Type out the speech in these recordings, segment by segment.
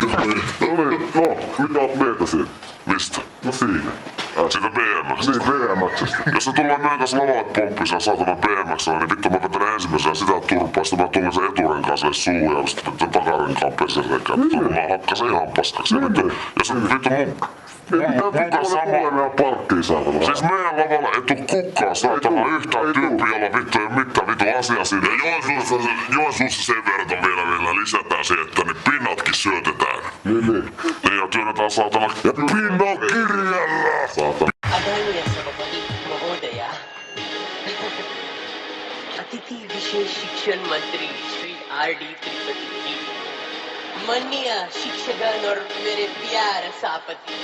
No, mitä oot mieltä siitä? Mistä? No siinä. Siitä BMX. Niin, BMXstä. Jos se tulee meidän kanssa lavalle pomppissa saatana BMX:llä, niin vittu mä vetän ensimmäisenä sitä turpaa, sitten mä tunnen sen eturenkaan sille suuhun ja sitten vetän takarenkaan persereikään. Mä hakkasen ihan paskaksi. Ja vittu, jos vittu mun kanssa sama... Parkkiin saatana. Siis meidän lavalla ei tuu kukaan saatana yhtään tyyppiä, jolla vittu ei oo mitään vittu asiaa siinä. Joensuussa sen verran vielä lisätään se, että ne pinnatkin syötetään. Niin. Ja työnnetään saatana Ja pinnan kirjalla! Saatana. आदरणीय सभापति महोदय अतिथि विशेष शिक्षण मंत्री श्री आर.डी. त्रिपाठी जी, माननीय शिक्षकगण और मेरे प्यारे सभापति,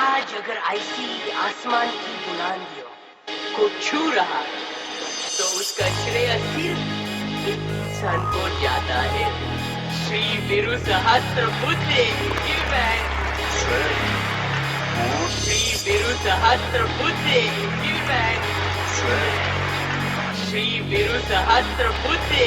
आज अगर ऐसी आसमान की बुलंदियों को छू रहा है तो उसका श्रेय सिर्फ इंसान को जाता है। श्री वीरू सहस्त्रबुद्धे श्री वीरू सहस्त्रबुद्धे श्री वीरू Sahasrabuddhe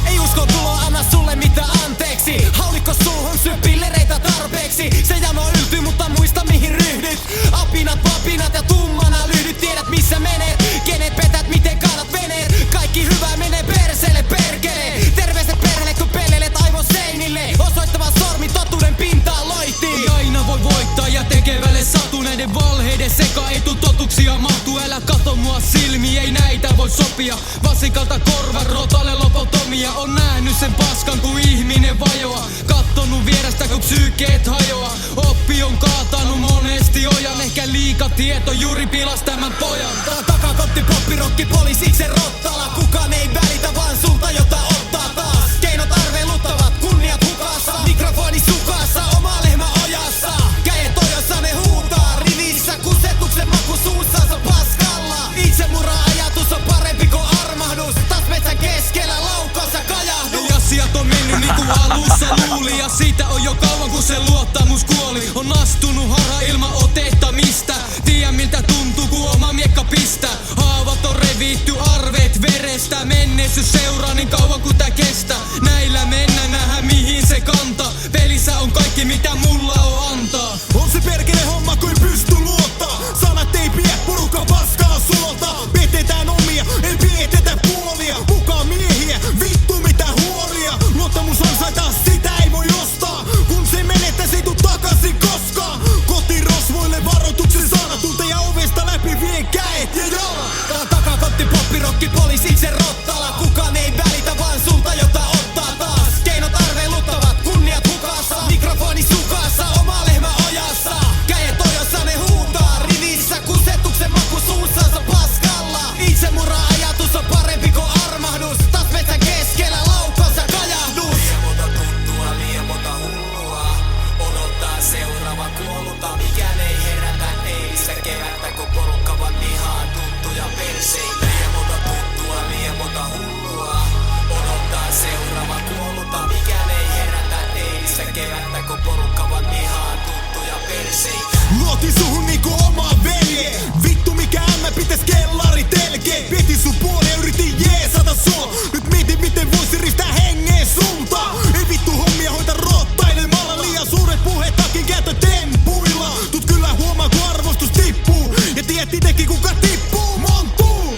Ei usko tulo anna sulle mitään anteeksi. Haulikko suuhun syppii lereitä tarpeeksi. Se jano yltyy, mutta muista mihin ryhdyt. Apinat, papinat ja tummana lyhdyt. Tiedät missä menet, kenet petät, miten kaadat veneet. Kaikki hyvä menee perseelle perkele. Terveiset perheelle kun pellelet aivon seinille. Osoittavan sormi totuuden pintaan loittiin. Ei aina voi voittaa ja tekevälle satuneiden valheiden seka. Ei tuu totuksia mahtuu, älä kato mua silmiin. Ei näitä voi sopia. Vasikalta korvan rotalle lopotomia. On nähnyt sen paskan kun ihminen vajoaa. Kattonut vierestä kun psyykeet hajoaa. Oppi on kaatanut monesti ojan. Ehkä liika tieto juuri pilas tämän pojan. Takakotti poppirokki poliisiksen rottala. Kukaan ei välitä vaan sulta jota ottaa taas. Keinot arveluttavat, kunniat hukassa. Mikrofoni sukassa, oma lehmä ojassa. Kädet ojossa ne huutaa rivissä. Kusetuksen maku suussansa paskalla. Itsemurha ajatus on parempi kuin armahdus. Taas metsän keskellä laukaus ja kajahdus. Asiat on mennyt niin kuin alussa luuli. Ja siitä on jo kauan kun se luottamus kuoli. On astunut harha ilman otettamista. Tiedän miltä tuntuu kun oma miekka pistää. Haavat on revitty arveet verestä. Menneisyys seuraa niin kauan kuin tää kestää. Näillä mennään nähdä mihin se kantaa. Pelissä on kaikki mitä mulla on antaa. On se perkele homma kuin pysty luottaa. Sanat ei pie porukka paskaa sulota. Petetään omia, ei pietetä puolia. Mukaan miehiä, vittu mitä huolia. Luottamus ansaitaan, sitä ei voi ostaa. Kun se menettä, se ei tuu takaisin koskaan. Kotirosvoille varoituksen sana. Tunteja ovesta läpi vie käet ja jalat. Takakotti poppirokki poliisiksen rottala. Kukaan ei välitä vaan sulta jota ottaa taas. Keinot arveiluttavat, kunniat hukassa. Mikrofoni sukassa, oma lehmä ojassa. Kädet ojossa ne huutaa rivissä. Kusetuksen maku suussansa paskalla. Itsemurha ajatus on parempi kuin armahdus. Taas metsän keskellä laukaus ja kajahdus. Liemota tuttua, liemota hullua. Odottaa seuraava kuolluta. Mikään ei herätä eilistä kevättä kun porukka vaan nihaa tuttuja perseitä. Liemota tuttua, liemota hullua. Odottaa seuraava kuolluta. Mikään ei herätä eilistä kevättä kun porukka vaan nihaa tuttuja perseitä. Luotin suhun niinku oma velje. Vittu mikä mä pitäis kellari telkee. Pietin sun puoleen yritin jeesata sua. Nyt mietin miten voisin ristää hengeen sulta. Ei vittu hommia hoita rottailemalla. Liian suuret puheet takin käyttötempuilla. Tut kyllä huomaa kun arvostus tippuu. Ja tiedät itekin kuka tippuu. Montuu.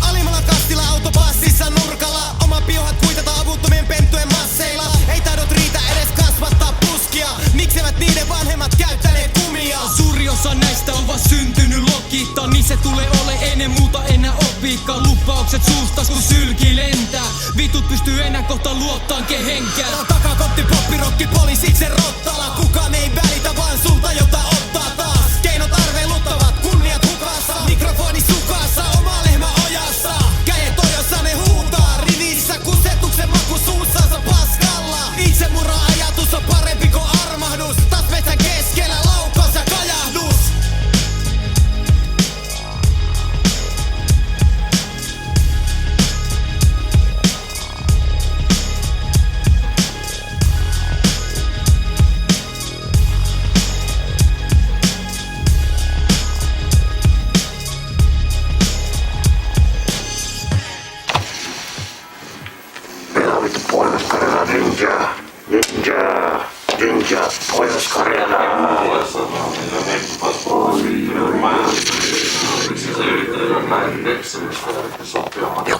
Alimmalla kastilla autobassissa nurkalla. Oma piohat kuitata avuttomien penttujen masseilla. Ei taidot riitä edes kasvattaa puskia. Miksevät niiden vanhemmat käyttäneet kumia? Suuri osa näistä on vaan syntynyt logiikta. Niin se tulee ole ennen muuta enää oppiikka. Lupaukset suustas kun sylki lentää. Vitut pystyy enää kohta luottaan kehenkään. Takakotti poppirokki poliisiksen rottala. Kukaan ei välitä vaan sulta jota ottaa taas. Keinot arveiluttavat, kunniat hukassa. Mikrofoni sukassa, oma lehmä ojassa. Kädet ojossa ne huutaa rivissä. Kusetuksen maku suussansa paskalla. Itsemurha ajatus on parempi kuin armahdus. Taas metsän keskellä laukaus ja kajahdus. Excelissä jotenkin sopivammat.